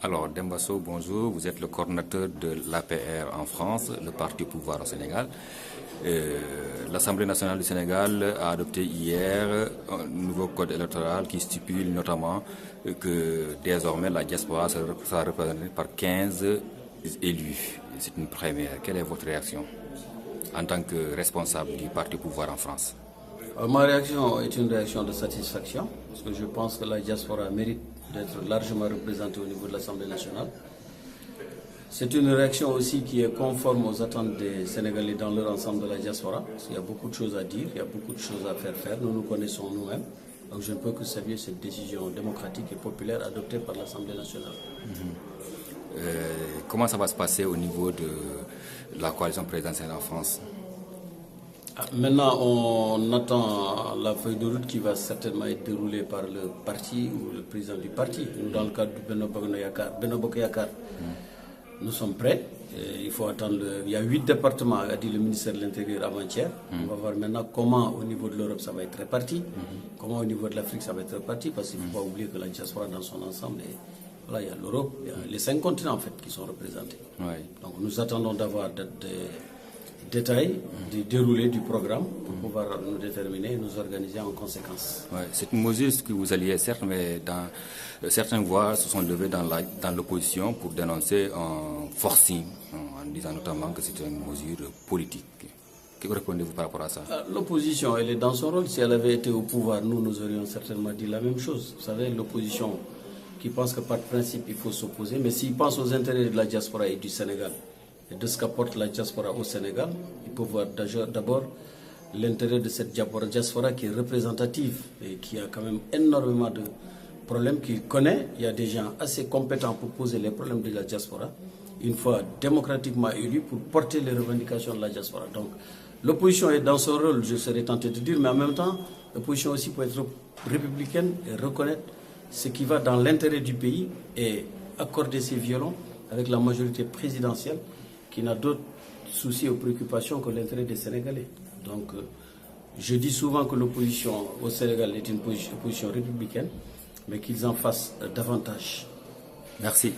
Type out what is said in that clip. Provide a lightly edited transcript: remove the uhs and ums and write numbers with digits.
Alors, Dembasso, bonjour. Vous êtes le coordinateur de l'APR en France, le parti au pouvoir au Sénégal. L'Assemblée nationale du Sénégal a adopté hier un nouveau code électoral qui stipule notamment que désormais la diaspora sera représentée par 15 élus. C'est une première. Quelle est votre réaction en tant que responsable du parti au pouvoir en France? Ma réaction est une réaction de satisfaction, parce que je pense que la diaspora mérite d'être largement représentée au niveau de l'Assemblée nationale. C'est une réaction aussi qui est conforme aux attentes des Sénégalais dans leur ensemble de la diaspora, parce qu'il y a beaucoup de choses à dire, il y a beaucoup de choses à faire. Nous nous connaissons nous-mêmes, donc je ne peux que saluer cette décision démocratique et populaire adoptée par l'Assemblée nationale. Comment ça va se passer au niveau de la coalition présidentielle en France? Maintenant, on attend la feuille de route qui va certainement être déroulée par le parti ou le président du parti. Nous, dans le cadre du Benno Bokk Yakaar, nous sommes prêts. Et il faut attendre. Il y a 8 départements, a dit le ministère de l'Intérieur avant-hier. On va voir maintenant comment au niveau de l'Europe ça va être réparti, comment au niveau de l'Afrique ça va être réparti, parce qu'il ne faut pas oublier que la diaspora dans son ensemble, voilà, il y a l'Europe, il y a les 5 continents en fait qui sont représentés. Ouais. Donc nous attendons d'avoir des détails du déroulé du programme pour pouvoir nous déterminer et nous organiser en conséquence. Ouais, c'est une mesure que vous alliez certes, mais certaines voix se sont levées dans l'opposition pour dénoncer un forcing, en disant notamment que c'était une mesure politique. Que répondez-vous par rapport à ça? L'opposition, elle est dans son rôle. Si elle avait été au pouvoir, nous aurions certainement dit la même chose. Vous savez, l'opposition qui pense que par principe il faut s'opposer, mais s'il pense aux intérêts de la diaspora et du Sénégal, et de ce qu'apporte la diaspora au Sénégal, il peut voir d'abord l'intérêt de cette diaspora qui est représentative et qui a quand même énormément de problèmes qu'il connaît. Il y a des gens assez compétents pour poser les problèmes de la diaspora, une fois démocratiquement élus, pour porter les revendications de la diaspora. Donc l'opposition est dans son rôle, je serais tenté de dire, mais en même temps, l'opposition aussi peut être républicaine et reconnaître ce qui va dans l'intérêt du pays et accorder ses violons avec la majorité présidentielle qui n'a d'autres soucis ou préoccupations que l'intérêt des Sénégalais. Donc, je dis souvent que l'opposition au Sénégal est une opposition républicaine, mais qu'ils en fassent davantage. Merci.